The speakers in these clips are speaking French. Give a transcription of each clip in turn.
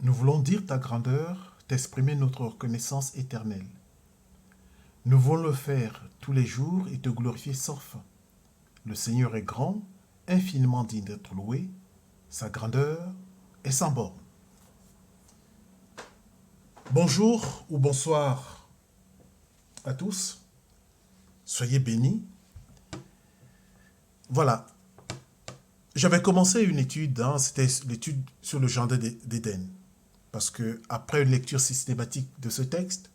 Nous voulons dire ta grandeur, t'exprimer notre reconnaissance éternelle. Nous voulons le faire tous les jours et te glorifier sans fin. Le Seigneur est grand, infiniment digne d'être loué. Sa grandeur est sans borne. Bonjour ou bonsoir à tous. Soyez bénis. Voilà. J'avais commencé une étude, c'était l'étude sur le jardin d'Éden. Parce que après une lecture systématique de ce texte,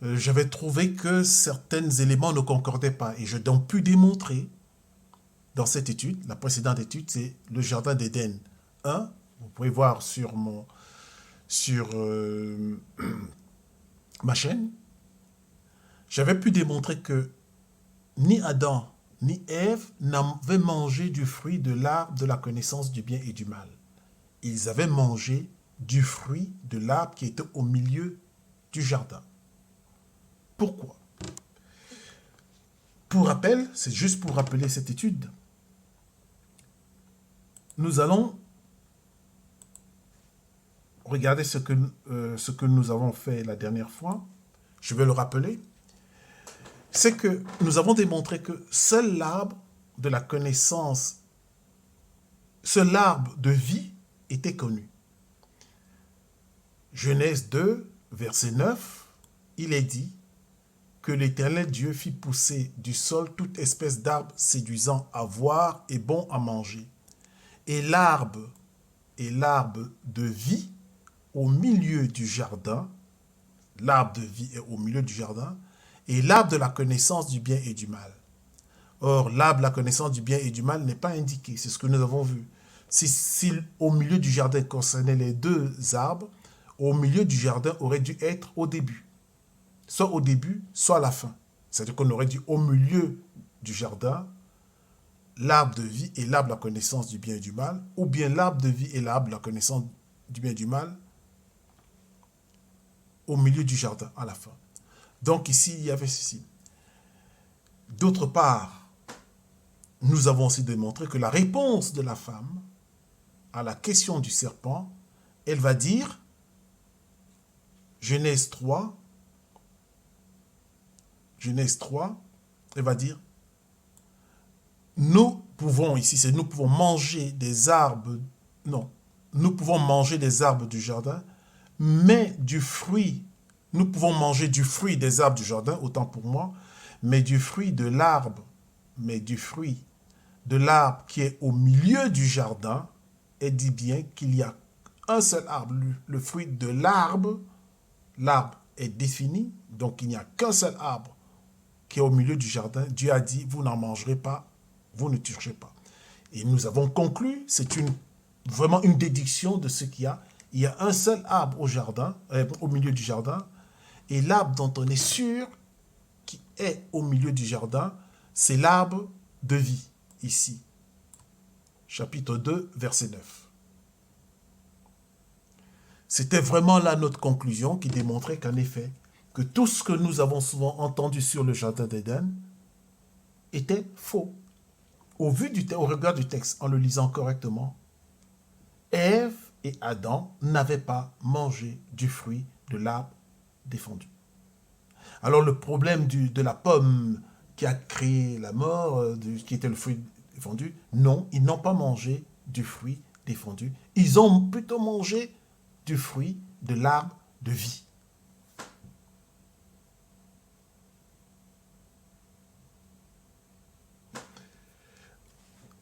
j'avais trouvé que certains éléments ne concordaient pas. Et j'ai donc pu démontrer dans cette étude, la précédente étude, c'est le jardin d'Éden 1. Vous pouvez voir sur ma chaîne. J'avais pu démontrer que ni Adam ni Ève n'avaient mangé du fruit de l'arbre de la connaissance du bien et du mal. Ils avaient mangé du fruit de l'arbre qui était au milieu du jardin. Pourquoi? Pour rappel, c'est juste pour rappeler cette étude, nous allons regarder ce que nous avons fait la dernière fois. Je vais le rappeler. C'est que nous avons démontré que seul l'arbre de la connaissance, seul l'arbre de vie était connu. Genèse 2, verset 9, il est dit que l'Éternel Dieu fit pousser du sol toute espèce d'arbre séduisant à voir et bon à manger. Et l'arbre de vie au milieu du jardin, l'arbre de vie est au milieu du jardin, et l'arbre de la connaissance du bien et du mal. Or, l'arbre de la connaissance du bien et du mal n'est pas indiqué, c'est ce que nous avons vu. Si au milieu du jardin concernait les deux arbres, au milieu du jardin aurait dû être au début. Soit au début, soit à la fin. C'est-à-dire qu'on aurait dit au milieu du jardin, l'arbre de vie et l'arbre de la connaissance du bien et du mal, ou bien l'arbre de vie et l'arbre de la connaissance du bien et du mal, au milieu du jardin, à la fin. Donc ici, il y avait ceci. D'autre part, nous avons aussi démontré que la réponse de la femme à la question du serpent, elle va dire, Genèse 3, elle va dire, nous pouvons manger des arbres, non, nous pouvons manger des arbres du jardin, mais nous pouvons manger du fruit des arbres du jardin, autant pour moi, mais du fruit de l'arbre qui est au milieu du jardin, elle dit bien qu'il y a un seul arbre, le fruit de l'arbre est défini, donc il n'y a qu'un seul arbre qui est au milieu du jardin. Dieu a dit, vous n'en mangerez pas, vous ne toucherez pas. Et nous avons conclu, c'est vraiment une déduction de ce qu'il y a. Il y a un seul arbre au milieu du jardin, et l'arbre dont on est sûr qui est au milieu du jardin, c'est l'arbre de vie, ici. Chapitre 2, verset 9. C'était vraiment là notre conclusion qui démontrait qu'en effet, que tout ce que nous avons souvent entendu sur le jardin d'Éden était faux. Au regard du texte, en le lisant correctement, Ève et Adam n'avaient pas mangé du fruit de l'arbre défendu. Alors le problème de la pomme qui a créé la mort, qui était le fruit défendu, non, ils n'ont pas mangé du fruit défendu. Ils ont plutôt mangé du fruit de l'arbre de vie.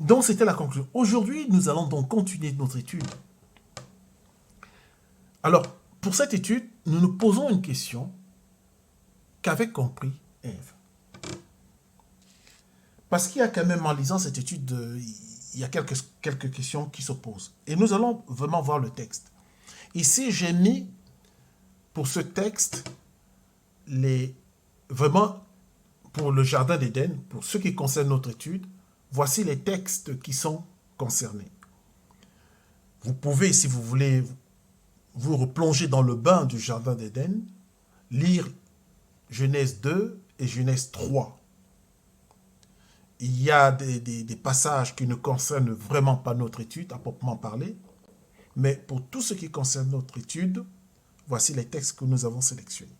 Donc c'était la conclusion. Aujourd'hui, nous allons donc continuer notre étude. Alors, pour cette étude, nous nous posons une question qu'avait compris Ève. Parce qu'il y a quand même, en lisant cette étude, il y a quelques questions qui se posent. Et nous allons vraiment voir le texte. Ici, j'ai mis pour ce texte, vraiment pour le jardin d'Éden, pour ce qui concerne notre étude, voici les textes qui sont concernés. Vous pouvez, si vous voulez, vous replonger dans le bain du jardin d'Éden, lire Genèse 2 et Genèse 3. Il y a des passages qui ne concernent vraiment pas notre étude, à proprement parler, Mais pour tout ce qui concerne notre étude, voici les textes que nous avons sélectionnés.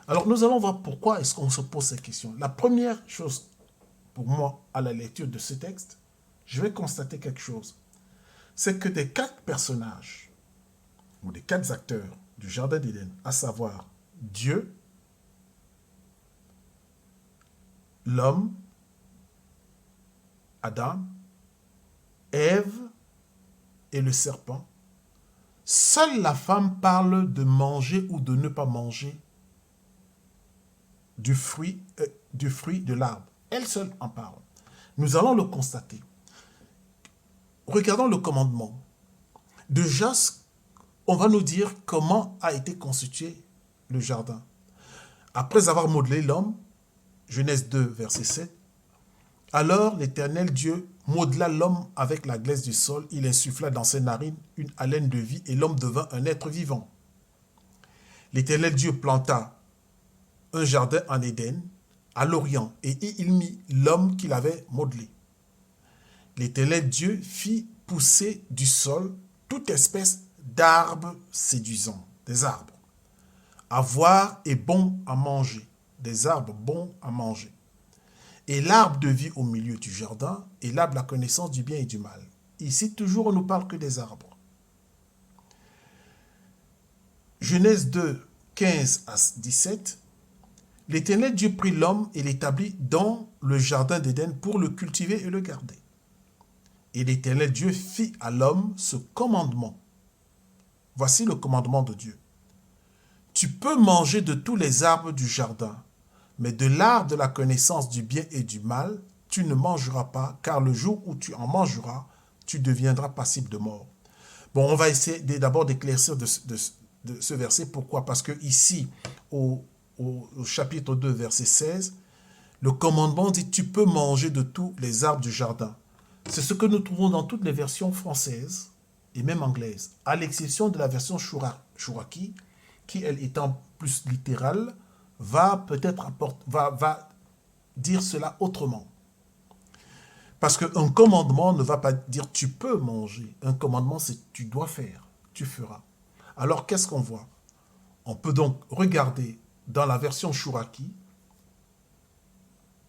Alors, nous allons voir pourquoi est-ce qu'on se pose ces questions. La première chose, pour moi, à la lecture de ce texte, je vais constater quelque chose. C'est que des 4 personnages, ou des 4 acteurs du Jardin d'Éden, à savoir Dieu, l'homme, Adam, Ève et le serpent, seule la femme parle de manger ou de ne pas manger du fruit de l'arbre. Elle seule en parle. Nous allons le constater. Regardons le commandement. Déjà, on va nous dire comment a été constitué le jardin. Après avoir modelé l'homme, Genèse 2, verset 7, alors l'Éternel Dieu modela l'homme avec la glaise du sol, il insuffla dans ses narines une haleine de vie et l'homme devint un être vivant. L'Éternel Dieu planta un jardin en Éden, à l'Orient, et il mit l'homme qu'il avait modelé. L'Éternel Dieu fit pousser du sol toute espèce d'arbres séduisants, des arbres, à voir et bons à manger, des arbres bons à manger. Et l'arbre de vie au milieu du jardin, et l'arbre de la connaissance du bien et du mal. Ici, toujours, on ne nous parle que des arbres. Genèse 2, 15 à 17, l'Éternel Dieu prit l'homme et l'établit dans le jardin d'Éden pour le cultiver et le garder. Et l'Éternel Dieu fit à l'homme ce commandement. Voici le commandement de Dieu. Tu peux manger de tous les arbres du jardin, mais de l'arbre de la connaissance du bien et du mal, tu ne mangeras pas, car le jour où tu en mangeras, tu deviendras passible de mort. Bon, on va essayer d'abord d'éclaircir de ce verset. Pourquoi? Parce que ici, au chapitre 2, verset 16, le commandement dit « Tu peux manger de tous les arbres du jardin ». C'est ce que nous trouvons dans toutes les versions françaises et même anglaises, à l'exception de la version Chouraki, qui, elle, étant plus littérale, va dire cela autrement. Parce qu'un commandement ne va pas dire « tu peux manger ». Un commandement, c'est « tu dois faire », « tu feras ». Alors, qu'est-ce qu'on voit? On peut donc regarder dans la version Chouraki,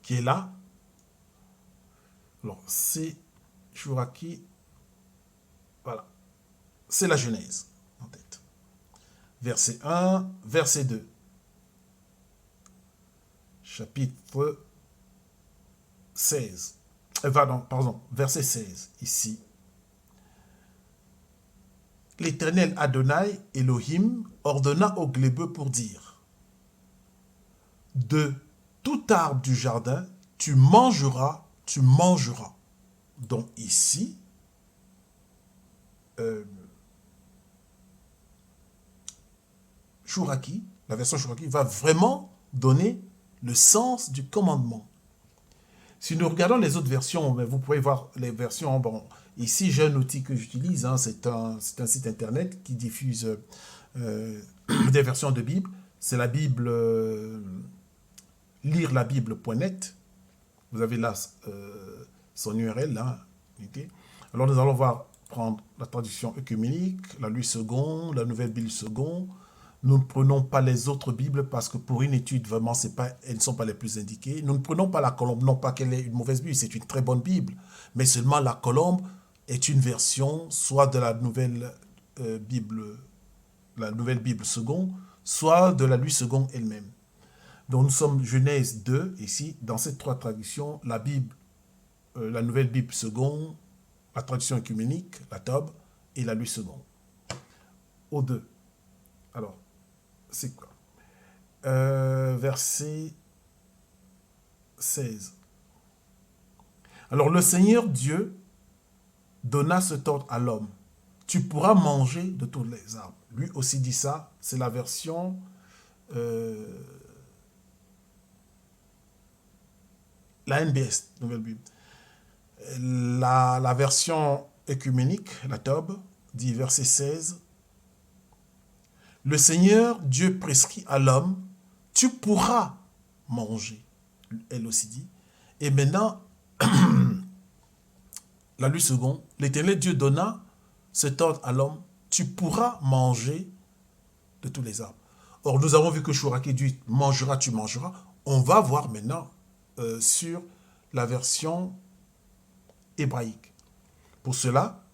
qui est là. Alors, c'est Chouraki, voilà. C'est la Genèse, en tête. Verset 1, verset 2. Chapitre 16. Verset 16, ici. L'Éternel Adonai, Elohim, ordonna au glébeux pour dire « De tout arbre du jardin, tu mangeras. » Donc ici, Chouraki, la version Chouraki, va vraiment donner le sens du commandement. Si nous regardons les autres versions, vous pouvez voir les versions. Bon, ici, j'ai un outil que j'utilise. C'est un site internet qui diffuse des versions de Bible. C'est la Bible, lirelabible.net. Vous avez là son URL. Là, okay. Alors, nous allons prendre la traduction œcuménique, la Louis II, la Nouvelle Bible II. Nous ne prenons pas les autres Bibles parce que pour une étude, vraiment, elles ne sont pas les plus indiquées. Nous ne prenons pas la Colombe, non pas qu'elle est une mauvaise Bible, c'est une très bonne Bible. Mais seulement la Colombe est une version soit de la Nouvelle Bible, II, soit de la Louis II elle-même. Donc nous sommes Genèse 2, ici, dans ces 3 traductions, la Bible, la Nouvelle Bible II, la traduction œcuménique, la Tob, et la Louis II. Aux 2. Alors, c'est quoi? Verset 16. Alors, le Seigneur Dieu donna cet ordre à l'homme. Tu pourras manger de tous les arbres. Lui aussi dit ça. C'est la version... la NBS, Nouvelle Bible. La version œcuménique, la Tob, dit verset 16... Le Seigneur Dieu prescrit à l'homme, tu pourras manger. Elle aussi dit. Et maintenant, la Louis II, l'Éternel Dieu donna cet ordre à l'homme, tu pourras manger de tous les arbres. Or, nous avons vu que Chouraki dit, mangeras, tu mangeras. On va voir maintenant sur la version hébraïque. Pour cela,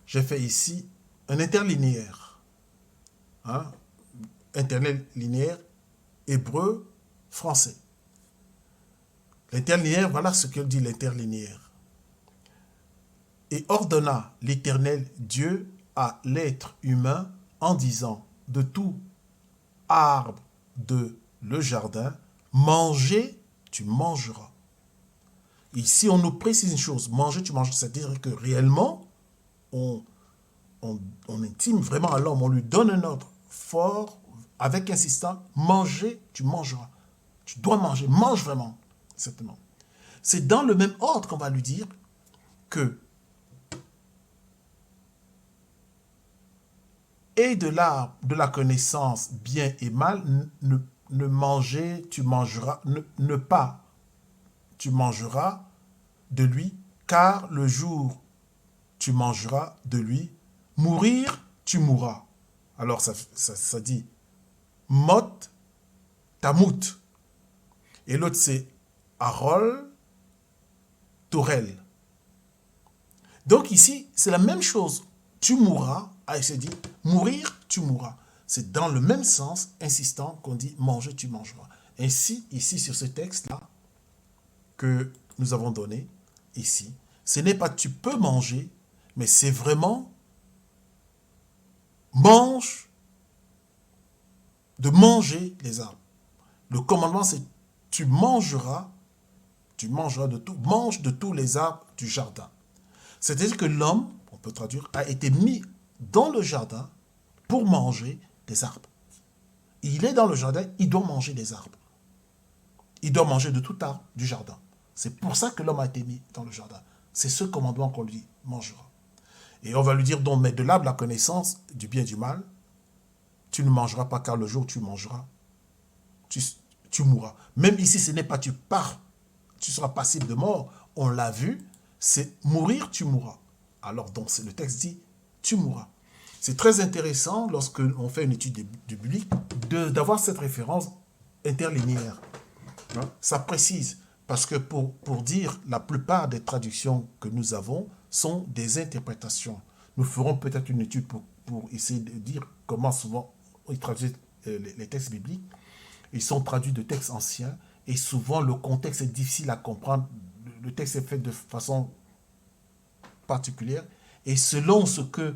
j'ai fait ici un interlinéaire. Hein? Interlinéaire hébreu-français. L'interlinéaire, voilà ce que dit l'interlinéaire. Et ordonna l'Éternel Dieu à l'être humain en disant, de tout arbre de le jardin, manger, tu mangeras. Ici, on nous précise une chose, manger, tu mangeras, c'est-à-dire que réellement, on intime vraiment à l'homme, on lui donne un ordre fort, avec insistance, manger, tu mangeras. Tu dois manger, mange vraiment, certainement. C'est dans le même ordre qu'on va lui dire que et de l'arbre de la connaissance bien et mal, ne manger, tu mangeras, ne pas, tu mangeras de lui, car le jour tu mangeras de lui, mourir, tu mourras. Alors ça dit, mot, tamout. Et l'autre c'est Arol, Torel. Donc ici, c'est la même chose. Tu mourras, il se dit, mourir, tu mourras. C'est dans le même sens, insistant, qu'on dit manger, tu mangeras. Ainsi, ici, sur ce texte-là, que nous avons donné, ici, ce n'est pas tu peux manger, mais c'est vraiment mange, de manger les arbres. Le commandement, c'est tu mangeras de tout, mange de tous les arbres du jardin. C'est-à-dire que l'homme, on peut traduire, a été mis dans le jardin pour manger des arbres. Il est dans le jardin, il doit manger des arbres. Il doit manger de tout arbre du jardin. C'est pour ça que l'homme a été mis dans le jardin. C'est ce commandement qu'on lui mangera. Et on va lui dire, donc, mais de l'arbre la connaissance du bien et du mal, tu ne mangeras pas, car le jour où tu mangeras, tu mourras. Même ici, ce n'est pas tu pars, tu seras passible de mort. On l'a vu, c'est mourir, tu mourras. Alors, donc, le texte dit, tu mourras. C'est très intéressant, lorsque on fait une étude du biblique, d'avoir cette référence interlinéaire. Ça précise, parce que pour dire, la plupart des traductions que nous avons sont des interprétations. Nous ferons peut-être une étude pour essayer de dire comment souvent ils traduisent les textes bibliques. Ils sont traduits de textes anciens, et souvent le contexte est difficile à comprendre. Le texte est fait de façon particulière, et selon ce que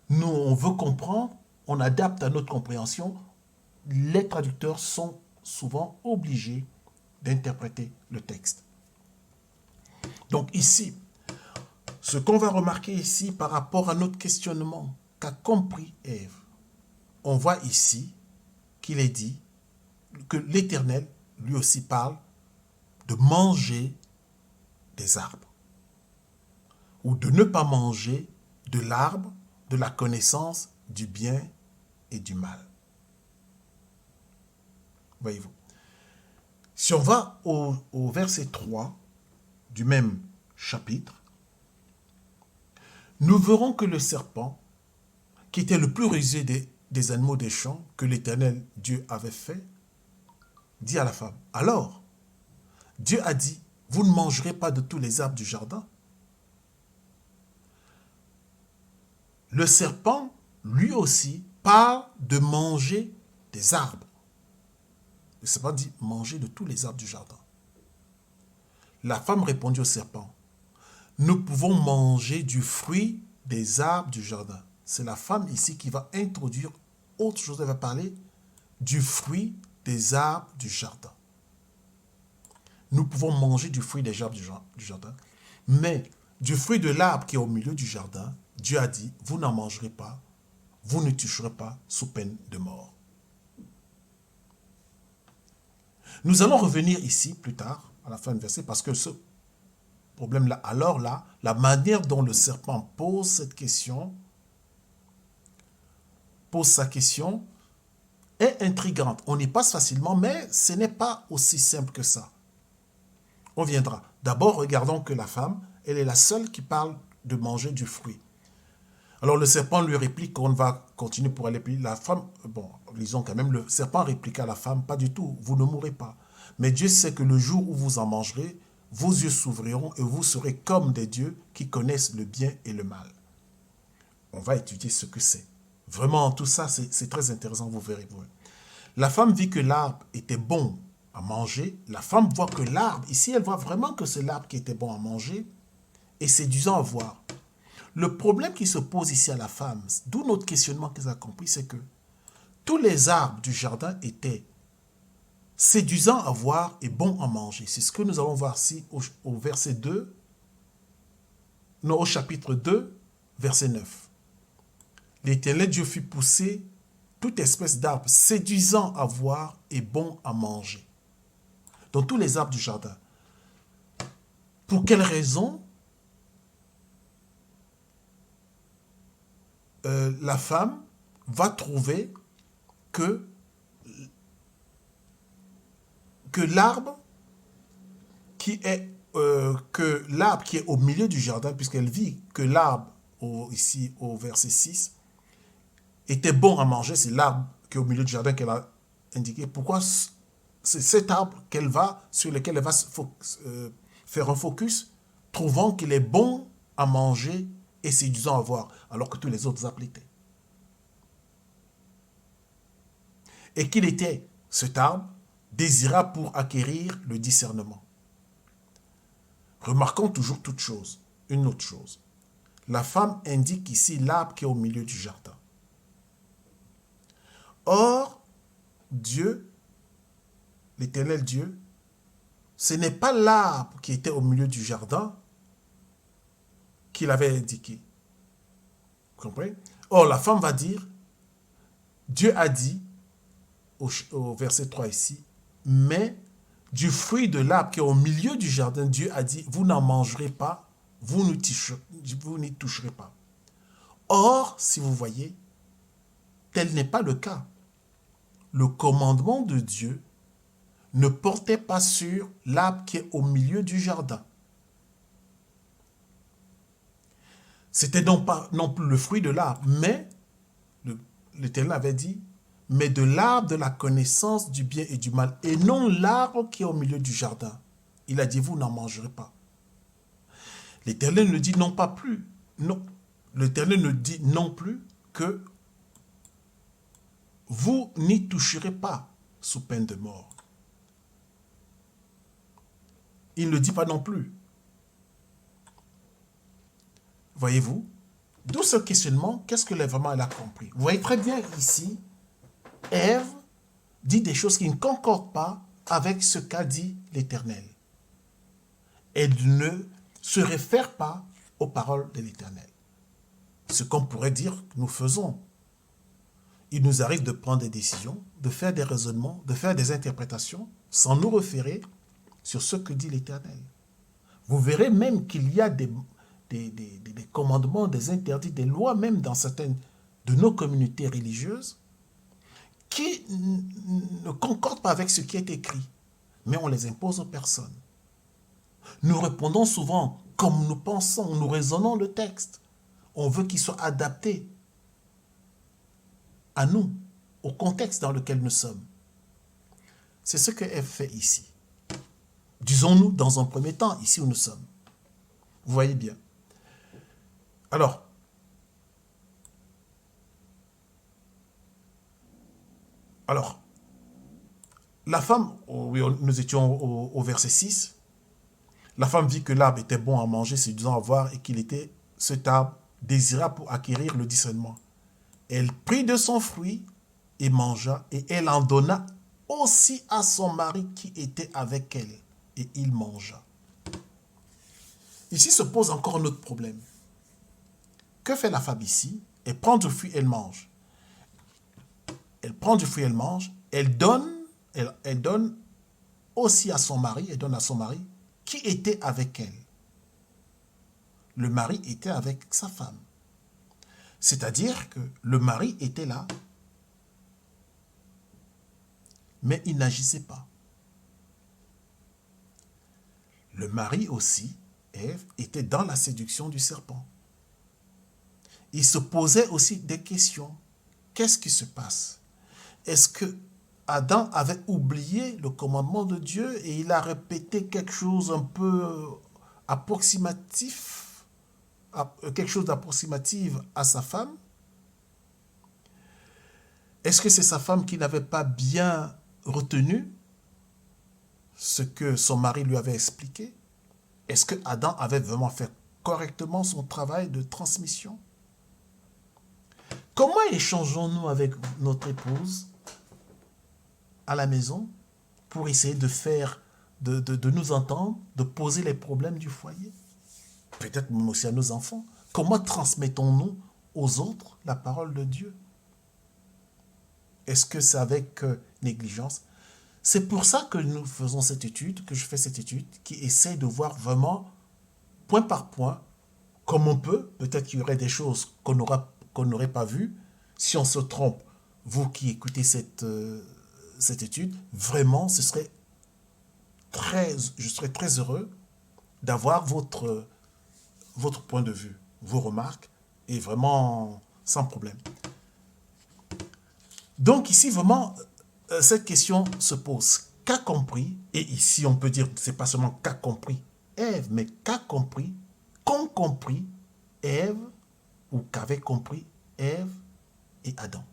nous, on veut comprendre, on adapte à notre compréhension. Les traducteurs sont souvent obligés d'interpréter le texte. Donc ici, ce qu'on va remarquer ici par rapport à notre questionnement qu'a compris Ève, on voit ici qu'il est dit que l'Éternel lui aussi parle de manger des arbres ou de ne pas manger de l'arbre de la connaissance du bien et du mal. Voyez-vous. Si on va au verset 3 du même chapitre, nous verrons que le serpent, qui était le plus rusé des animaux des champs que l'Éternel Dieu avait fait, dit à la femme, alors, Dieu a dit, vous ne mangerez pas de tous les arbres du jardin. Le serpent, lui aussi, parle de manger des arbres. Le serpent dit manger de tous les arbres du jardin. La femme répondit au serpent, nous pouvons manger du fruit des arbres du jardin. C'est la femme ici qui va introduire autre chose. Elle va parler du fruit des arbres du jardin. Nous pouvons manger du fruit des arbres du jardin, mais du fruit de l'arbre qui est au milieu du jardin, Dieu a dit, vous n'en mangerez pas, vous ne toucherez pas sous peine de mort. Nous allons revenir ici plus tard, à la fin du verset, parce que ce problème-là, alors là, la manière dont le serpent pose cette question, pose sa question, est intrigante. On y passe facilement, mais ce n'est pas aussi simple que ça. On viendra. D'abord, regardons que la femme, elle est la seule qui parle de manger du fruit. Alors le serpent lui réplique, on va continuer pour aller plus. La femme, bon, lisons quand même, le serpent répliqua à la femme, pas du tout, vous ne mourrez pas. Mais Dieu sait que le jour où vous en mangerez, vos yeux s'ouvriront et vous serez comme des dieux qui connaissent le bien et le mal. On va étudier ce que c'est. Vraiment, tout ça, c'est très intéressant, vous verrez. La femme vit que l'arbre était bon à manger. La femme voit que l'arbre, ici, elle voit vraiment que c'est l'arbre qui était bon à manger et séduisant à voir. Le problème qui se pose ici à la femme, d'où notre questionnement qu'elle a compris, c'est que tous les arbres du jardin étaient séduisants à voir et bons à manger. C'est ce que nous allons voir ici au verset 2, non, au chapitre 2, verset 9. L'Éternel Dieu fit pousser toute espèce d'arbres séduisants à voir et bons à manger. Donc tous les arbres du jardin. Pour quelle raison la femme va trouver que l'arbre qui est au milieu du jardin, puisqu'elle vit que l'arbre, ici au verset 6, était bon à manger, c'est l'arbre qui est au milieu du jardin qu'elle a indiqué. Pourquoi c'est cet arbre sur lequel elle va faire un focus, trouvant qu'il est bon à manger et séduisant à voir, alors que tous les autres arbres l'étaient. Et qu'il était, cet arbre, désirable pour acquérir le discernement. Remarquons toujours une autre chose. La femme indique ici l'arbre qui est au milieu du jardin. Or, Dieu, l'Éternel Dieu, ce n'est pas l'arbre qui était au milieu du jardin qu'il avait indiqué. Vous comprenez? Or, la femme va dire, Dieu a dit, au verset 3 ici, mais du fruit de l'arbre qui est au milieu du jardin, Dieu a dit, vous n'en mangerez pas, vous n'y toucherez pas. Or, si vous voyez, tel n'est pas le cas. Le commandement de Dieu ne portait pas sur l'arbre qui est au milieu du jardin. C'était donc pas non plus le fruit de l'arbre, mais l'Éternel avait dit, mais de l'arbre de la connaissance du bien et du mal, et non l'arbre qui est au milieu du jardin. Il a dit, vous n'en mangerez pas. L'Éternel ne dit non pas plus, non. L'Éternel ne dit non plus que vous n'y toucherez pas sous peine de mort. Il ne dit pas non plus. Voyez-vous? D'où ce questionnement, qu'est-ce que vraiment elle a compris? Vous voyez très bien ici, Ève dit des choses qui ne concordent pas avec ce qu'a dit l'Éternel. Elle ne se réfère pas aux paroles de l'Éternel. Ce qu'on pourrait dire que nous faisons. Il nous arrive de prendre des décisions, de faire des raisonnements, de faire des interprétations, sans nous référer sur ce que dit l'Éternel. Vous verrez même qu'il y a des commandements, des interdits, des lois même dans certaines de nos communautés religieuses qui ne concordent pas avec ce qui est écrit, mais on les impose aux personnes. Nous répondons souvent comme nous pensons, nous raisonnons le texte. On veut qu'il soit adapté à nous, au contexte dans lequel nous sommes. C'est ce que Ève fait ici. Disons-nous dans un premier temps, ici où nous sommes. Vous voyez bien. Alors, la femme, nous étions au verset 6, la femme vit que l'arbre était bon à manger, séduisant à voir, et qu'il était cet arbre désirable pour acquérir le discernement. Elle prit de son fruit et mangea, et elle en donna aussi à son mari qui était avec elle, et il mangea. Ici se pose encore un autre problème. Que fait la femme ici? Elle prend du fruit, elle mange. Elle prend du fruit, elle mange. Elle donne aussi à son mari, elle donne à son mari qui était avec elle. Le mari était avec sa femme. C'est-à-dire que le mari était là, mais il n'agissait pas. Le mari aussi, Ève, était dans la séduction du serpent. il se posait aussi des questions. Qu'est-ce qui se passe? Est-ce que Adam avait oublié le commandement de Dieu et il a répété quelque chose un peu approximatif, quelque chose d'approximatif à sa femme? Est-ce que c'est sa femme qui n'avait pas bien retenu ce que son mari lui avait expliqué? Est-ce que Adam avait vraiment fait correctement son travail de transmission? Comment échangeons-nous avec notre épouse à la maison pour essayer de faire, de nous entendre, de poser les problèmes du foyer? Peut-être même aussi à nos enfants. Comment transmettons-nous aux autres la parole de Dieu? Est-ce que c'est avec négligence? C'est pour ça que nous faisons cette étude, que je fais cette étude, qui essaie de voir vraiment, point par point, comme on peut. Peut-être qu'il y aurait des choses qu'on n'aurait pas vues. Si on se trompe, vous qui écoutez cette étude, vraiment, je serais très heureux d'avoir votre point de vue, vos remarques, et vraiment sans problème. Donc ici, vraiment, cette question se pose. Qu'a compris, et ici on peut dire, c'est pas seulement qu'a compris Ève, mais qu'a compris, qu'ont compris Ève, ou qu'avaient compris Ève et Adam.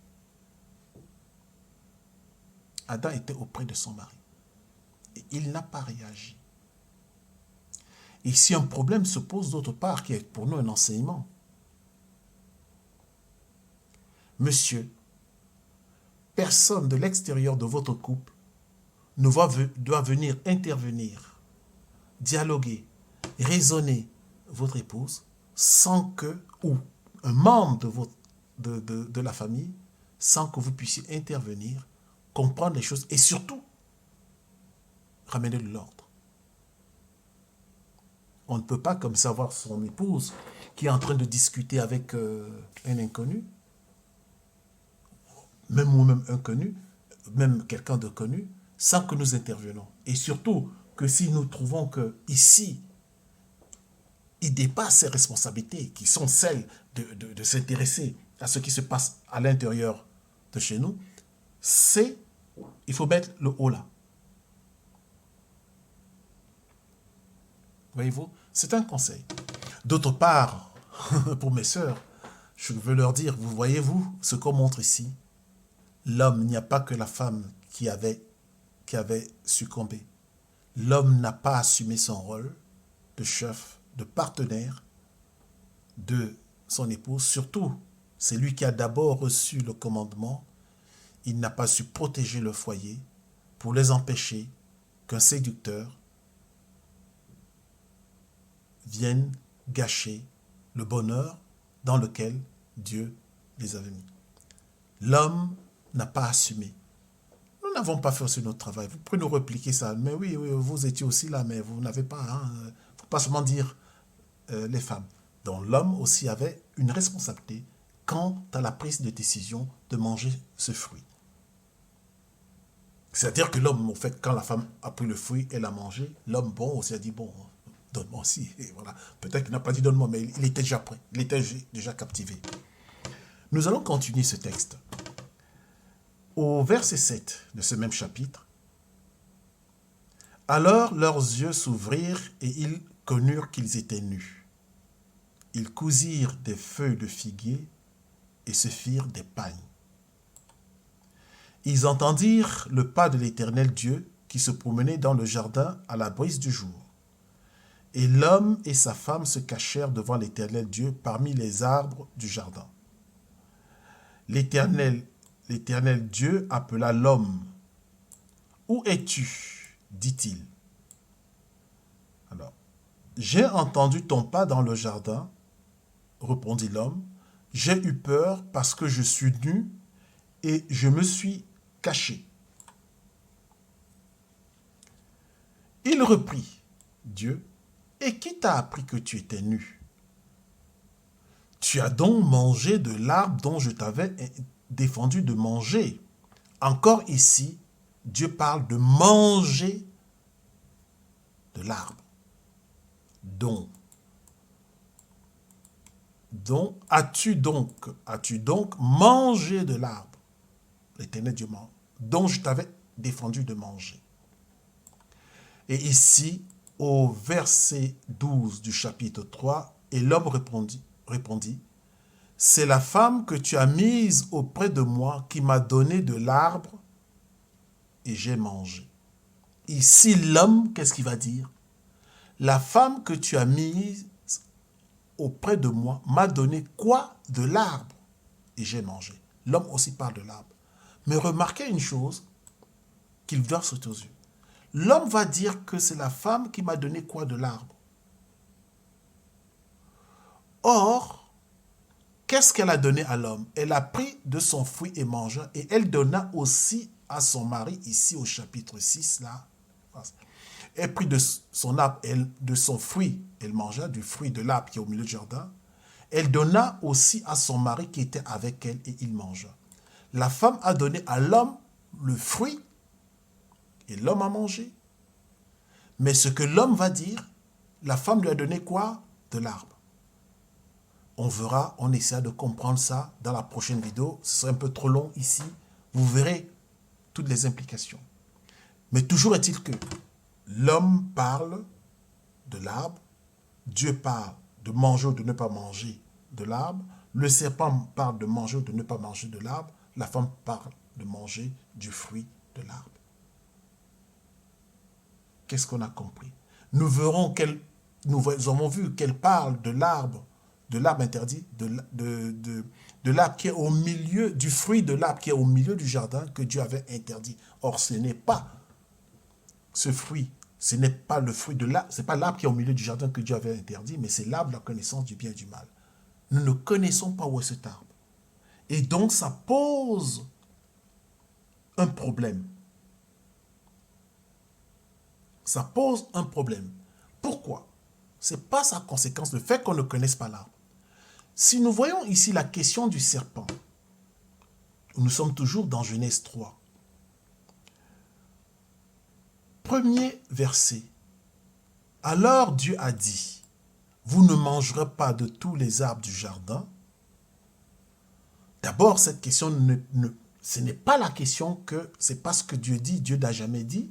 Adam était auprès de son mari. Et il n'a pas réagi. Ici, un problème se pose d'autre part, qui est pour nous un enseignement. Monsieur, personne de l'extérieur de votre couple ne doit venir intervenir, dialoguer, raisonner votre épouse sans que, ou un membre de la famille, sans que vous puissiez intervenir, comprendre les choses et surtout ramener de l'ordre. On ne peut pas comme ça voir son épouse qui est en train de discuter avec un inconnu, même inconnu, même quelqu'un de connu, sans que nous intervenons. Et surtout que si nous trouvons que ici, il dépasse ses responsabilités, qui sont celles de s'intéresser à ce qui se passe à l'intérieur de chez nous, il faut mettre le haut là. Voyez-vous, c'est un conseil. D'autre part, pour mes sœurs, je veux leur dire, vous voyez-vous ce qu'on montre ici? L'homme, il n'y a pas que la femme qui avait succombé. L'homme n'a pas assumé son rôle de chef, de partenaire de son épouse. Surtout, c'est lui qui a d'abord reçu le commandement. Il n'a pas su protéger le foyer pour les empêcher qu'un séducteur vienne gâcher le bonheur dans lequel Dieu les avait mis. L'homme n'a pas assumé. Nous n'avons pas fait aussi notre travail. Vous pouvez nous répliquer ça. Mais oui, vous étiez aussi là, mais vous n'avez pas. Il ne faut pas seulement dire les femmes. Donc l'homme aussi avait une responsabilité quant à la prise de décision de manger ce fruit. C'est-à-dire que l'homme, en fait, quand la femme a pris le fruit et l'a mangé, l'homme, bon, aussi a dit, bon, donne-moi aussi. Et voilà. Peut-être qu'il n'a pas dit donne-moi, mais il était déjà prêt. Il était déjà captivé. Nous allons continuer ce texte. Au verset 7 de ce même chapitre, « Alors leurs yeux s'ouvrirent et ils connurent qu'ils étaient nus. Ils cousirent des feuilles de figuier et se firent des pagnes. Ils entendirent le pas de l'Éternel Dieu qui se promenait dans le jardin à la brise du jour. Et l'homme et sa femme se cachèrent devant l'Éternel Dieu parmi les arbres du jardin. L'Éternel Dieu appela l'homme. « Où es-tu » dit-il. Alors, « J'ai entendu ton pas dans le jardin, » répondit l'homme. « J'ai eu peur parce que je suis nu et je me suis caché. » Il reprit, Dieu, « Et qui t'a appris que tu étais nu? Tu as donc mangé de l'arbre dont je t'avais défendu de manger. » Encore ici, Dieu parle de manger de l'arbre dont as-tu donc mangé de l'arbre, l'Éternel Dieu dont je t'avais défendu de manger. Et ici, au verset 12 du chapitre 3, et l'homme répondit, c'est la femme que tu as mise auprès de moi qui m'a donné de l'arbre et j'ai mangé. Ici, l'homme, qu'est-ce qu'il va dire? La femme que tu as mise auprès de moi m'a donné quoi? De l'arbre et j'ai mangé. L'homme aussi parle de l'arbre. Mais remarquez une chose qu'il doit sauter aux yeux. L'homme va dire que c'est la femme qui m'a donné quoi? De l'arbre. Or, qu'est-ce qu'elle a donné à l'homme? Elle a pris de son fruit et mangea, et elle donna aussi à son mari, ici au chapitre 6, là. Elle prit de son arbre, de son fruit, elle mangea du fruit de l'arbre qui est au milieu du jardin. Elle donna aussi à son mari qui était avec elle, et il mangea. La femme a donné à l'homme le fruit, et l'homme a mangé. Mais ce que l'homme va dire, la femme lui a donné quoi? De l'arbre. On verra, on essaiera de comprendre ça dans la prochaine vidéo. Ce serait un peu trop long ici. Vous verrez toutes les implications. Mais toujours est-il que l'homme parle de l'arbre, Dieu parle de manger ou de ne pas manger de l'arbre, le serpent parle de manger ou de ne pas manger de l'arbre, la femme parle de manger du fruit de l'arbre. Qu'est-ce qu'on a compris? Nous avons vu qu'elle parle de l'arbre interdit, de l'arbre qui est au milieu, du fruit de l'arbre qui est au milieu du jardin que Dieu avait interdit. Or, ce n'est pas ce fruit, ce n'est pas le fruit de l'arbre, ce n'est pas l'arbre qui est au milieu du jardin que Dieu avait interdit, mais c'est l'arbre de la connaissance du bien et du mal. Nous ne connaissons pas où est cet arbre. Et donc, ça pose un problème. Ça pose un problème. Pourquoi? Ce n'est pas sa conséquence, le fait qu'on ne connaisse pas l'arbre. Si nous voyons ici la question du serpent, nous sommes toujours dans Genèse 3. Premier verset. Alors Dieu a dit, vous ne mangerez pas de tous les arbres du jardin. D'abord, cette question, ce n'est pas la question que, c'est pas ce que Dieu dit, Dieu n'a jamais dit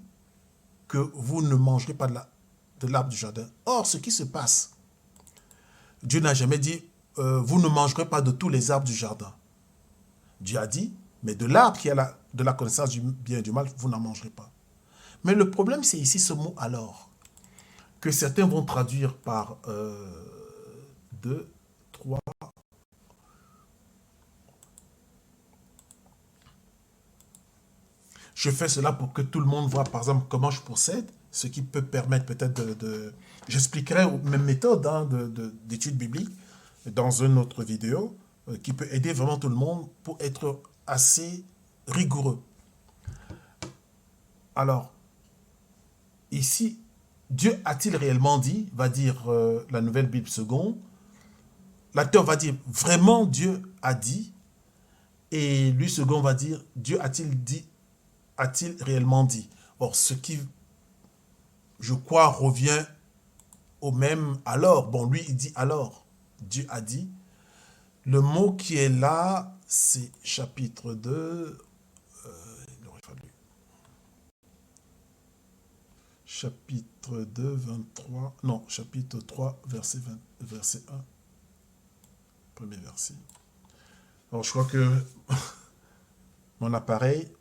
que vous ne mangerez pas de l'arbre du jardin. Or, ce qui se passe, Dieu n'a jamais dit, vous ne mangerez pas de tous les arbres du jardin. Dieu a dit, mais de l'arbre qui est de la connaissance du bien et du mal, vous n'en mangerez pas. Mais le problème, c'est ici ce mot « alors », que certains vont traduire par 2, 3. Je fais cela pour que tout le monde voit, par exemple, comment je procède, ce qui peut permettre peut-être J'expliquerai mes méthodes d'études bibliques dans une autre vidéo qui peut aider vraiment tout le monde pour être assez rigoureux. Alors, ici, Dieu a-t-il réellement dit, va dire la Nouvelle Bible seconde, l'acteur va dire vraiment Dieu a dit, et lui second va dire Dieu a-t-il dit, a-t-il réellement dit? Or, ce qui, je crois, revient au même alors. Bon, lui, il dit alors. Dieu a dit. Le mot qui est là, c'est chapitre 2. Il aurait fallu. Chapitre 2, 23. Non, chapitre 3, verset 1. Premier verset. Alors, je crois que mon appareil,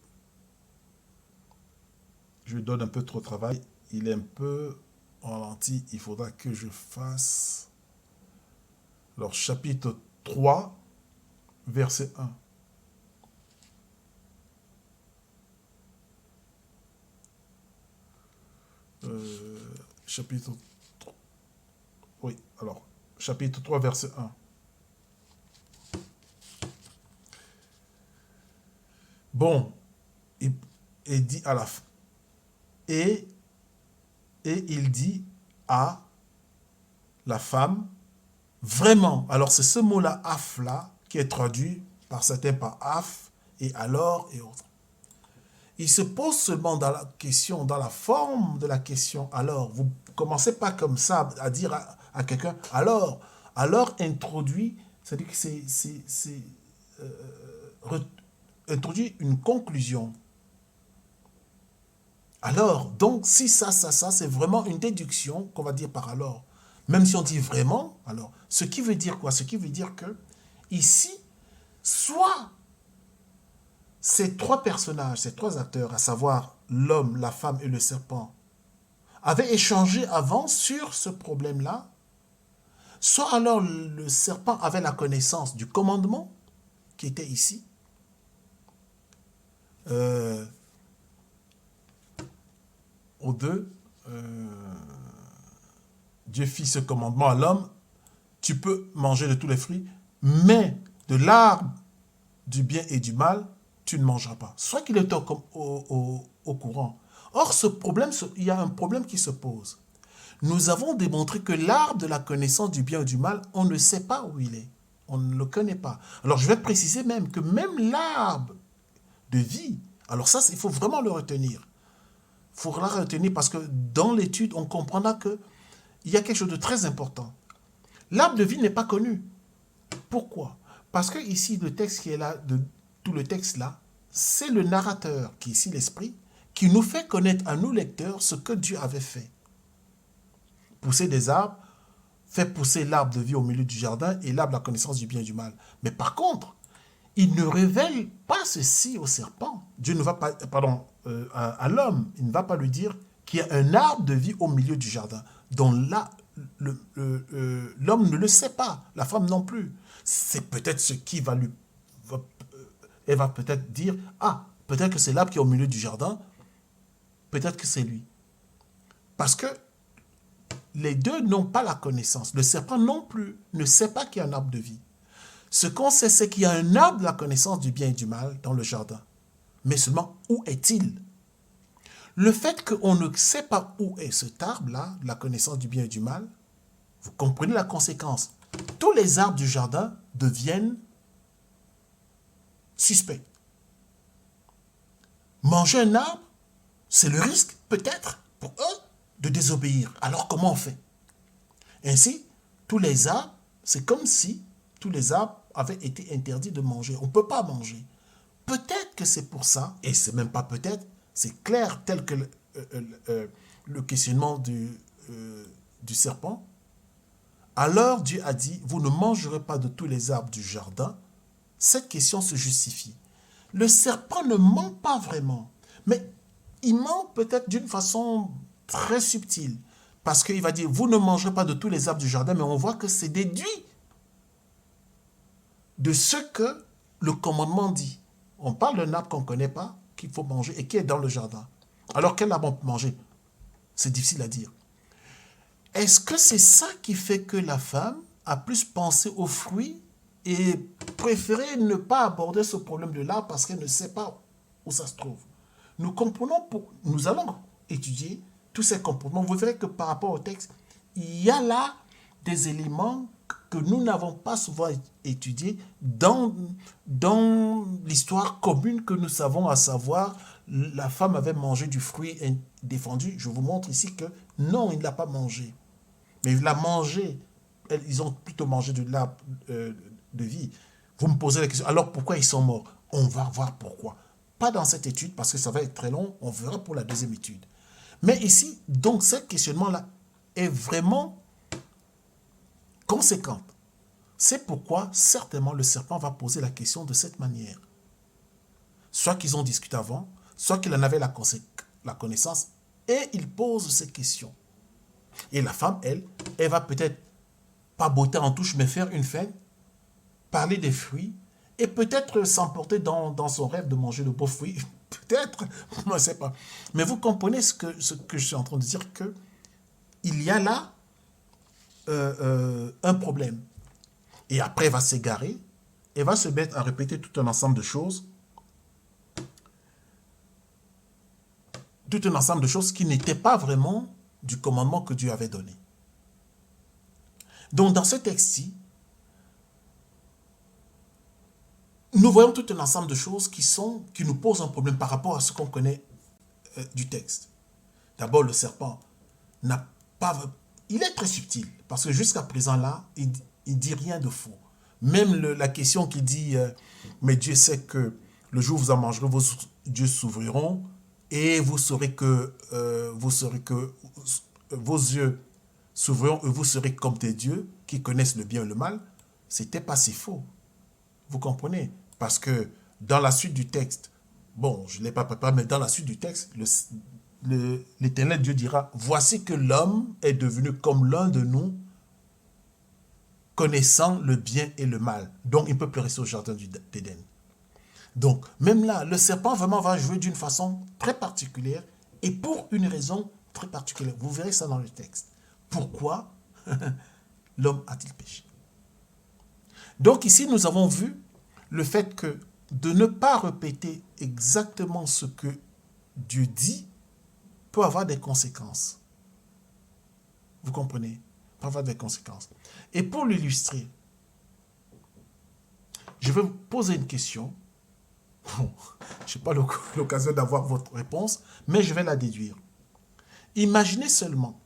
je lui donne un peu trop de travail. Il est un peu en lentille. Il faudra que je fasse... Alors, chapitre 3, verset 1. Chapitre 3. Oui, alors, chapitre 3, verset 1. Bon, il dit à la fin. Et il dit à la femme, vraiment, alors c'est ce mot-là, af-là, qui est traduit par certains par af, et alors, et autres. Il se pose seulement dans la question, dans la forme de la question, alors. Vous ne commencez pas comme ça à dire à quelqu'un, alors introduit C'est-à-dire que introduit une conclusion. Alors, donc, si ça, c'est vraiment une déduction qu'on va dire par alors. Même si on dit vraiment, alors, ce qui veut dire quoi? Ce qui veut dire que, ici, soit ces trois personnages, ces trois acteurs, à savoir l'homme, la femme et le serpent, avaient échangé avant sur ce problème-là, soit alors le serpent avait la connaissance du commandement qui était ici, aux deux, Dieu fit ce commandement à l'homme, tu peux manger de tous les fruits, mais de l'arbre du bien et du mal, tu ne mangeras pas. Soit qu'il est au courant. Or, ce problème, il y a un problème qui se pose. Nous avons démontré que l'arbre de la connaissance du bien et du mal, on ne sait pas où il est. On ne le connaît pas. Alors, je vais préciser même que même l'arbre de vie, alors ça, il faut vraiment le retenir. Il faudra le retenir parce que dans l'étude, on comprendra qu'il y a quelque chose de très important. L'arbre de vie n'est pas connu. Pourquoi? Parce que ici, le texte qui est là, tout le texte là, c'est le narrateur, qui est ici l'esprit, qui nous fait connaître à nous lecteurs ce que Dieu avait fait. Pousser des arbres, fait pousser l'arbre de vie au milieu du jardin et l'arbre de la connaissance du bien et du mal. Mais par contre, il ne révèle pas ceci au serpent. Dieu ne va pas, à l'homme, il ne va pas lui dire qu'il y a un arbre de vie au milieu du jardin. Donc là, l'homme ne le sait pas, la femme non plus. C'est peut-être ce qui va lui... Elle va peut-être dire, ah, peut-être que c'est l'arbre qui est au milieu du jardin, peut-être que c'est lui. Parce que les deux n'ont pas la connaissance. Le serpent non plus ne sait pas qu'il y a un arbre de vie. Ce qu'on sait, c'est qu'il y a un arbre de la connaissance du bien et du mal dans le jardin. Mais seulement, où est-il? Le fait qu'on ne sait pas où est cet arbre-là, de la connaissance du bien et du mal, vous comprenez la conséquence. Tous les arbres du jardin deviennent suspects. Manger un arbre, c'est le risque, peut-être, pour eux, de désobéir. Alors, comment on fait? Ainsi, tous les arbres, c'est comme si tous les arbres avaient été interdits de manger. On ne peut pas manger. Peut-être que c'est pour ça, et c'est même pas peut-être, c'est clair, tel que le questionnement du serpent. Alors Dieu a dit, vous ne mangerez pas de tous les arbres du jardin. Cette question se justifie. Le serpent ne ment pas vraiment, mais il ment peut-être d'une façon très subtile. Parce qu'il va dire, vous ne mangerez pas de tous les arbres du jardin, mais on voit que c'est déduit de ce que le commandement dit. On parle d'un arbre qu'on ne connaît pas, qu'il faut manger et qui est dans le jardin. Alors quel arbre on peut manger? C'est difficile à dire. Est-ce que c'est ça qui fait que la femme a plus pensé aux fruits et préféré ne pas aborder ce problème de l'arbre parce qu'elle ne sait pas où ça se trouve? Nous comprenons, nous allons étudier tous ces comportements. Vous verrez que par rapport au texte, il y a là des éléments que nous n'avons pas souvent étudiés dans l'histoire commune que nous savons, à savoir la femme avait mangé du fruit défendu. Je vous montre ici que non, il ne l'a pas mangé. Mais il l'a mangé. Ils ont plutôt mangé de l'arbre de vie. Vous me posez la question, alors pourquoi ils sont morts? On va voir pourquoi. Pas dans cette étude, parce que ça va être très long, on verra pour la deuxième étude. Mais ici, donc, ce questionnement-là est vraiment conséquent. C'est pourquoi, certainement, le serpent va poser la question de cette manière. Soit qu'ils ont discuté avant, soit qu'il en avait la connaissance, et il pose cette question. Et la femme, elle va peut-être pas botter en touche, mais faire une fête, parler des fruits, et peut-être s'emporter dans son rêve de manger de beaux fruits. Peut-être, je ne sais pas. Mais vous comprenez ce que je suis en train de dire, que il y a là un problème. Et après, elle va s'égarer, et va se mettre à répéter tout un ensemble de choses, qui n'étaient pas vraiment du commandement que Dieu avait donné. Donc, dans ce texte-ci, nous voyons tout un ensemble de choses qui nous posent un problème par rapport à ce qu'on connaît du texte. D'abord, le serpent n'a pas... Il est très subtil, parce que jusqu'à présent, là, il ne dit rien de faux. Même la question qui dit mais Dieu sait que le jour où vous en mangerez, vos yeux s'ouvriront et vous saurez que vos yeux s'ouvriront et vous serez comme des dieux qui connaissent le bien et le mal. C'était pas si faux. Vous comprenez? Parce que dans la suite du texte, bon, je ne l'ai pas préparé, mais dans la suite du texte, l'Éternel Dieu dira, voici que l'homme est devenu comme l'un de nous, connaissant le bien et le mal. Donc, il ne peut plus rester au jardin d'Éden. Donc, même là, le serpent vraiment va jouer d'une façon très particulière et pour une raison très particulière. Vous verrez ça dans le texte. Pourquoi l'homme a-t-il péché? Donc ici, nous avons vu le fait que de ne pas répéter exactement ce que Dieu dit peut avoir des conséquences. Vous comprenez? Peut avoir des conséquences. Et pour l'illustrer, je vais vous poser une question. Bon, je n'ai pas l'occasion d'avoir votre réponse, mais je vais la déduire. Imaginez seulement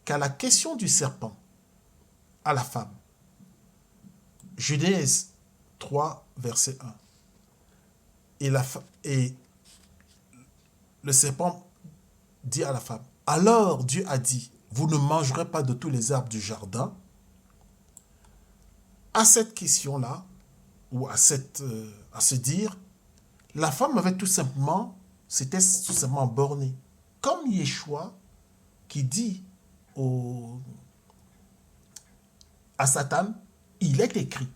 qu'à la question du serpent, à la femme, Genèse 3, verset 1, et le serpent dit à la femme, alors Dieu a dit, vous ne mangerez pas de tous les arbres du jardin. À cette question-là, ou à se dire, la femme avait s'était tout simplement bornée. Comme Yeshua qui dit à Satan, il est écrit,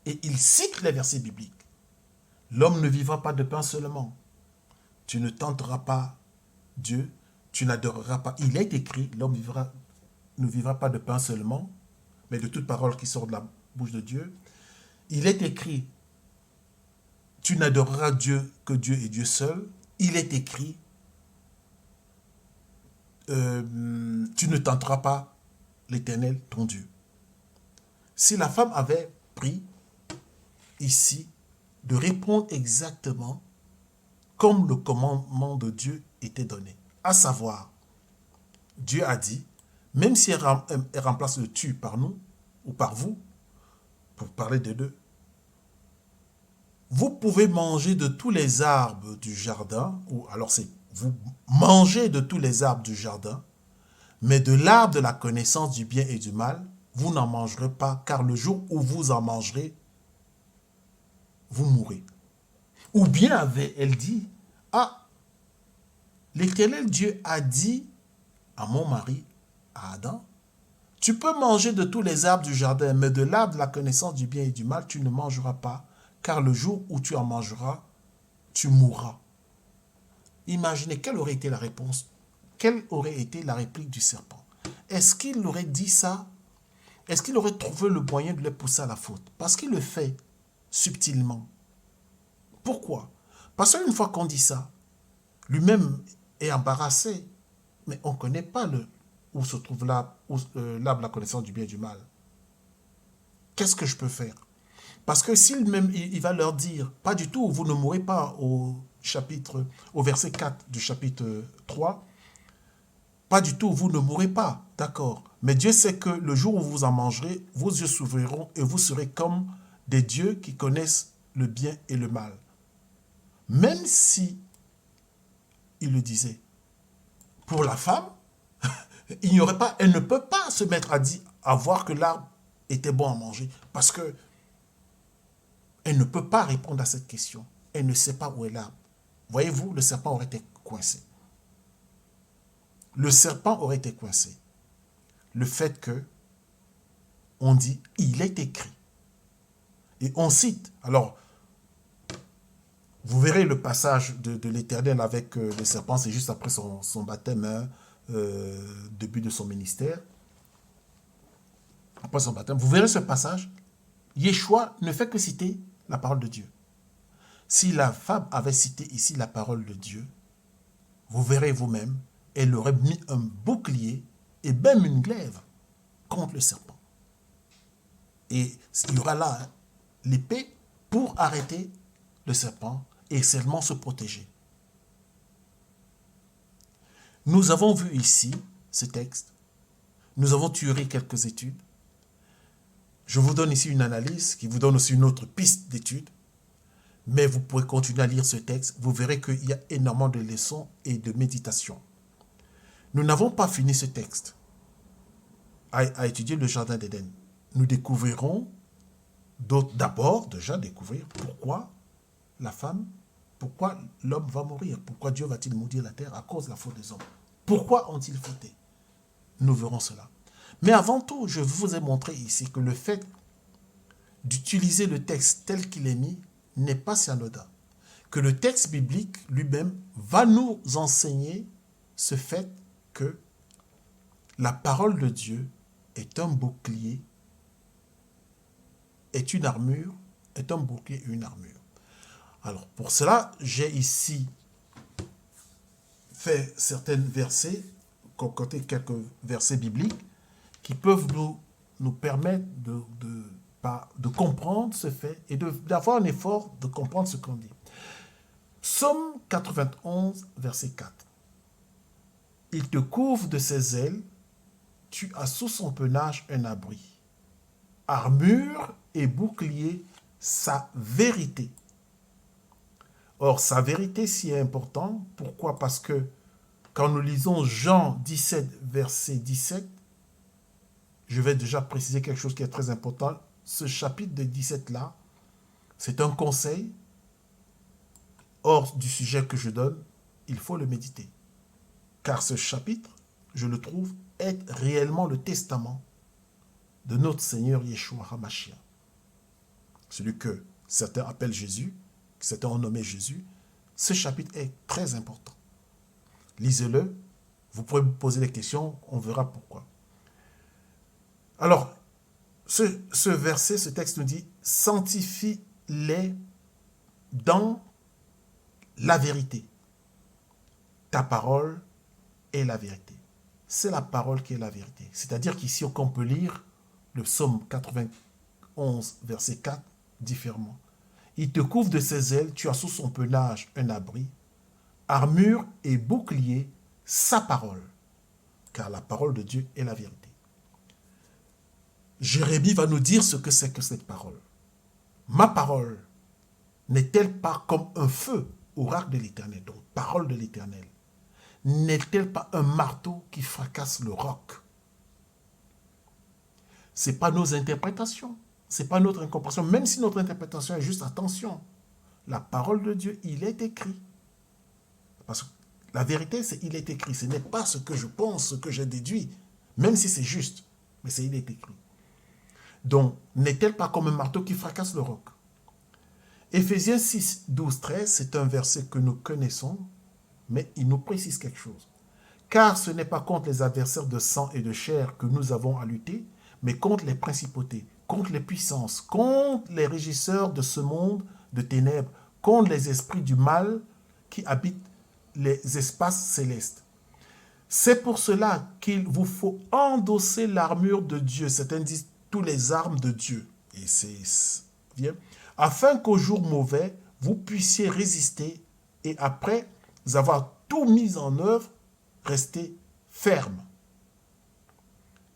et il cite les versets bibliques. L'homme ne vivra pas de pain seulement. Tu ne tenteras pas Dieu, tu n'adoreras pas. Il est écrit, l'homme ne vivra pas de pain seulement, mais de toute parole qui sort de la bouche de Dieu. Il est écrit, tu n'adoreras Dieu que Dieu et Dieu seul. Il est écrit, tu ne tenteras pas l'Éternel, ton Dieu. Si la femme avait pris ici de répondre exactement comme le commandement de Dieu était donné, à savoir, Dieu a dit, même si elle remplace le tu par nous ou par vous, pour parler des deux, vous pouvez manger de tous les arbres du jardin, ou alors c'est vous mangez de tous les arbres du jardin, mais de l'arbre de la connaissance du bien et du mal, vous n'en mangerez pas, car le jour où vous en mangerez, vous mourrez. Ou bien avait-elle dit, ah, l'Éternel Dieu a dit à mon mari, à Adam, tu peux manger de tous les arbres du jardin, mais de l'arbre de la connaissance du bien et du mal, tu ne mangeras pas, car le jour où tu en mangeras, tu mourras. Imaginez quelle aurait été la réponse, quelle aurait été la réplique du serpent. Est-ce qu'il aurait dit ça? Est-ce qu'il aurait trouvé le moyen de les pousser à la faute? Parce qu'il le fait subtilement. Pourquoi? Parce qu'une fois qu'on dit ça, lui-même est embarrassé, mais on ne connaît pas où se trouve l'arbre de la connaissance du bien et du mal. Qu'est-ce que je peux faire? Parce que s'il même il va leur dire, pas du tout, vous ne mourrez pas au verset 4 du chapitre 3, pas du tout, vous ne mourrez pas, d'accord. Mais Dieu sait que le jour où vous en mangerez, vos yeux s'ouvriront et vous serez comme des dieux qui connaissent le bien et le mal. Même si il le disait, pour la femme, elle ne peut pas se mettre à voir que l'arbre était bon à manger, parce que elle ne peut pas répondre à cette question. Elle ne sait pas où est l'arbre. Voyez-vous, le serpent aurait été coincé. Le serpent aurait été coincé. Le fait que on dit, il est écrit. Et on cite, alors, vous verrez le passage de l'Éternel avec le serpent, c'est juste après son baptême, début de son ministère. Après son baptême, vous verrez ce passage. Yeshua ne fait que citer la parole de Dieu. Si la femme avait cité ici la parole de Dieu, vous verrez vous-même, elle aurait mis un bouclier et même une glaive contre le serpent. Et il y aura là l'épée pour arrêter le serpent et seulement se protéger. Nous avons vu ici ce texte, nous avons tiré quelques études. Je vous donne ici une analyse qui vous donne aussi une autre piste d'étude. Mais vous pourrez continuer à lire ce texte. Vous verrez qu'il y a énormément de leçons et de méditations. Nous n'avons pas fini ce texte à étudier le jardin d'Éden. Nous découvrirons d'abord déjà découvrir pourquoi la femme, pourquoi l'homme va mourir, pourquoi Dieu va-t-il maudire la terre à cause de la faute des hommes. Pourquoi ont-ils fauté? Nous verrons cela. Mais avant tout, je vous ai montré ici que le fait d'utiliser le texte tel qu'il est mis n'est pas si anodin. Que le texte biblique lui-même va nous enseigner ce fait que la parole de Dieu est un bouclier, est une armure, est un bouclier et une armure. Alors, pour cela, j'ai ici fait certains versets, concocté quelques versets bibliques qui peuvent nous permettre de comprendre ce fait et d'avoir un effort de comprendre ce qu'on dit. Psaume 91, verset 4. Il te couvre de ses ailes, tu as sous son penage un abri. Armure et bouclier, sa vérité. Or, sa vérité, si est important. Pourquoi? Parce que quand nous lisons Jean 17, verset 17, je vais déjà préciser quelque chose qui est très important. Ce chapitre de 17-là, c'est un conseil. Hors du sujet que je donne, il faut le méditer. Car ce chapitre, je le trouve, est réellement le testament de notre Seigneur Yeshua HaMashiach. Celui que certains appellent Jésus, que certains ont nommé Jésus. Ce chapitre est très important. Lisez-le, vous pourrez me poser des questions, on verra pourquoi. Alors, ce verset, ce texte nous dit « Sanctifie-les dans la vérité. Ta parole est la vérité. » C'est la parole qui est la vérité. C'est-à-dire qu'ici, on peut lire le psaume 91, verset 4, différemment. Il te couvre de ses ailes, tu as sous son penage un abri, armure et bouclier, sa parole. Car la parole de Dieu est la vérité. Jérémie va nous dire ce que c'est que cette parole. Ma parole n'est-elle pas comme un feu, oracle de l'Éternel, donc parole de l'Éternel? N'est-elle pas un marteau qui fracasse le roc? Ce n'est pas nos interprétations, ce n'est pas notre incompréhension, même si notre interprétation est juste attention. La parole de Dieu, il est écrit. Parce que la vérité, c'est il est écrit. Ce n'est pas ce que je pense, ce que j'ai déduit, même si c'est juste, mais c'est il est écrit. Donc, n'est-elle pas comme un marteau qui fracasse le roc? Éphésiens 6, 12, 13, c'est un verset que nous connaissons, mais il nous précise quelque chose. Car ce n'est pas contre les adversaires de sang et de chair que nous avons à lutter, mais contre les principautés, contre les puissances, contre les régisseurs de ce monde de ténèbres, contre les esprits du mal qui habitent les espaces célestes. C'est pour cela qu'il vous faut endosser l'armure de Dieu, certains disent tous les armes de Dieu, et c'est bien, afin qu'au jour mauvais, vous puissiez résister et après avoir tout mis en œuvre, rester ferme.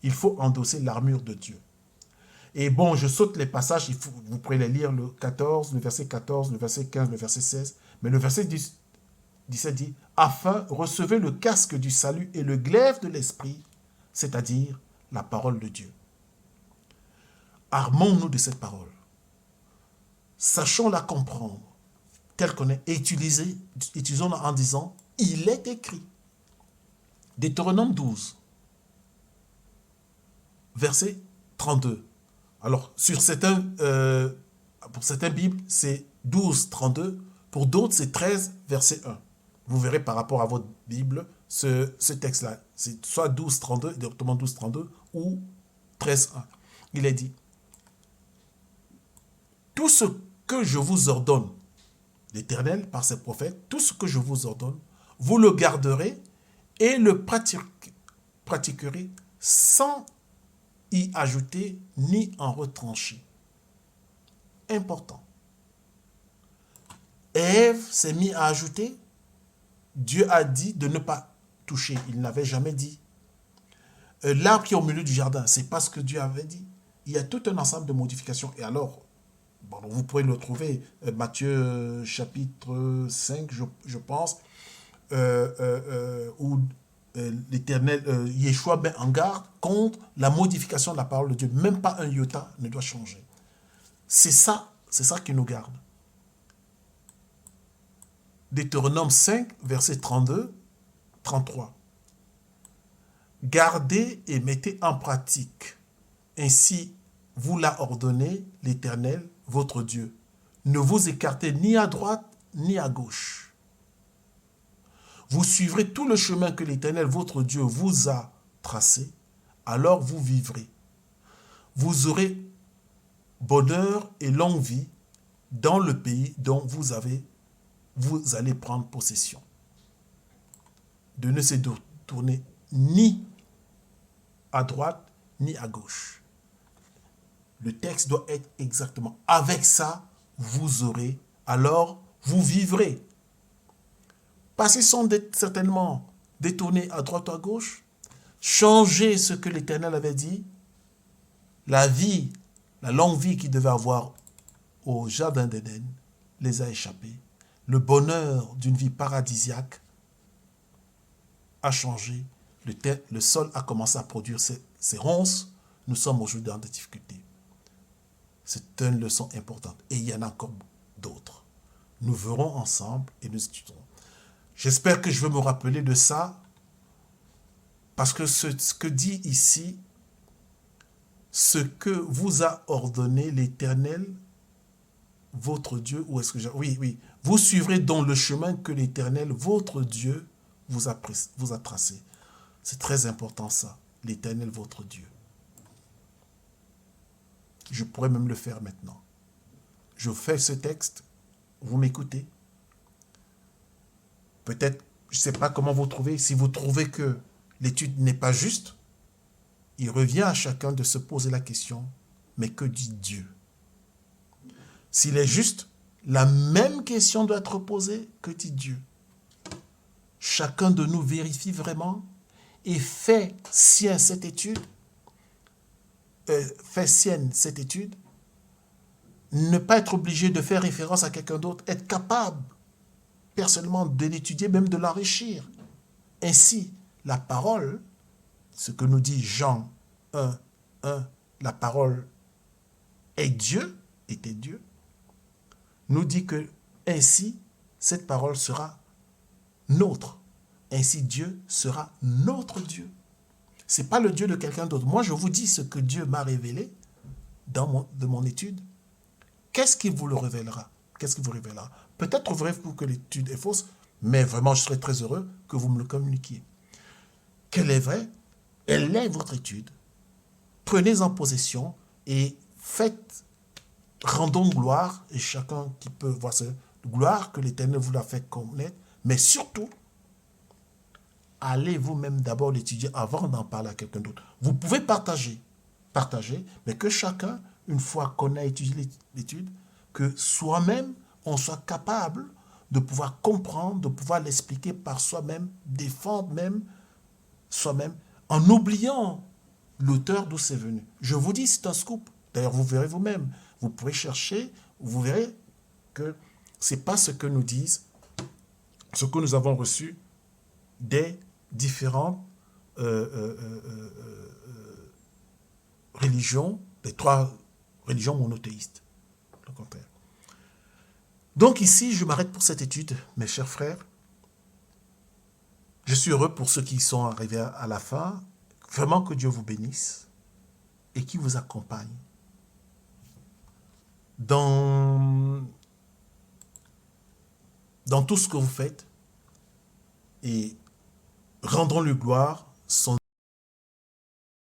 Il faut endosser l'armure de Dieu. Et bon, je saute les passages, vous pourrez les lire, le 14, le verset 14, le verset 15, le verset 16, mais le verset 17 dit « Afin, recevez le casque du salut et le glaive de l'esprit, c'est-à-dire la parole de Dieu. » Armons-nous de cette parole. Sachons-la comprendre, telle qu'on est, et utilisons-la en disant « Il est écrit ». Deutéronome 12, verset 32. Alors, pour certains Bibles, c'est 12, 32. Pour d'autres, c'est 13, verset 1. Vous verrez par rapport à votre Bible, ce texte-là. C'est soit 12, 32, Deutéronome 12, 32, ou 13, 1. Il est dit, tout ce que je vous ordonne, l'Éternel, par ses prophètes, tout ce que je vous ordonne, vous le garderez et le pratiquerez sans y ajouter ni en retrancher. Important. Ève s'est mise à ajouter. Dieu a dit de ne pas toucher. Il n'avait jamais dit. L'arbre qui est au milieu du jardin, c'est pas ce que Dieu avait dit. il y a tout un ensemble de modifications. Et alors, bon, vous pourrez le trouver, Matthieu chapitre 5, je pense, où l'Éternel, Yeshua met en garde contre la modification de la parole de Dieu. Même pas un iota ne doit changer. C'est ça qui nous garde. Deutéronome 5, verset 32, 33. Gardez et mettez en pratique. Ainsi vous l'a ordonné l'Éternel, votre Dieu. Ne vous écartez ni à droite ni à gauche. Vous suivrez tout le chemin que l'Éternel, votre Dieu, vous a tracé, alors vous vivrez. Vous aurez bonheur et longue vie dans le pays dont vous allez prendre possession. De ne se tourner ni à droite ni à gauche. Le texte doit être exactement. Avec ça, vous aurez, alors vous vivrez. Parce qu'ils sont certainement détournés à droite ou à gauche, changer ce que l'Éternel avait dit, la vie, la longue vie qu'il devait avoir au jardin d'Éden, les a échappés. Le bonheur d'une vie paradisiaque a changé. Le sol a commencé à produire ses ronces. Nous sommes aujourd'hui dans des difficultés. C'est une leçon importante. Et il y en a encore d'autres. Nous verrons ensemble et nous étudierons. J'espère que je vais me rappeler de ça, parce que ce que dit ici, ce que vous a ordonné l'Éternel, votre Dieu, ou est-ce que oui, vous suivrez dans le chemin que l'Éternel, votre Dieu, vous a tracé. C'est très important ça, l'Éternel, votre Dieu. Je pourrais même le faire maintenant. Je fais ce texte, vous m'écoutez. Peut-être, je ne sais pas comment vous trouvez, si vous trouvez que l'étude n'est pas juste, il revient à chacun de se poser la question, mais que dit Dieu? S'il est juste, la même question doit être posée, que dit Dieu? Chacun de nous vérifie vraiment et fait sienne cette étude, ne pas être obligé de faire référence à quelqu'un d'autre, être capable personnellement de l'étudier, même de l'enrichir. Ainsi, la parole, ce que nous dit Jean 1, 1, la parole est Dieu, était Dieu, nous dit que ainsi, cette parole sera nôtre. Ainsi, Dieu sera notre Dieu. Ce n'est pas le Dieu de quelqu'un d'autre. Moi, je vous dis ce que Dieu m'a révélé de mon étude. Qu'est-ce qui vous le révélera? Qu'est-ce qui vous révélera? Peut-être trouverez-vous que l'étude est fausse, mais vraiment, je serais très heureux que vous me le communiquiez. Qu'elle est vraie, elle est votre étude. Prenez-en possession et rendons gloire, et chacun qui peut voir cette gloire que l'Éternel vous l'a fait connaître, mais surtout, allez vous-même d'abord l'étudier avant d'en parler à quelqu'un d'autre. Vous pouvez partager, mais que chacun, une fois qu'on a étudié l'étude, que soi-même, on soit capable de pouvoir comprendre, de pouvoir l'expliquer par soi-même, défendre même soi-même, en oubliant l'auteur d'où c'est venu. Je vous dis, c'est un scoop. D'ailleurs, vous verrez vous-même. Vous pourrez chercher, vous verrez que ce n'est pas ce que nous disent, ce que nous avons reçu des différentes religions, des 3 religions monothéistes. Le contraire. Donc ici, je m'arrête pour cette étude, mes chers frères. Je suis heureux pour ceux qui sont arrivés à la fin. Vraiment que Dieu vous bénisse et qui vous accompagne dans tout ce que vous faites, et rendons-lui gloire.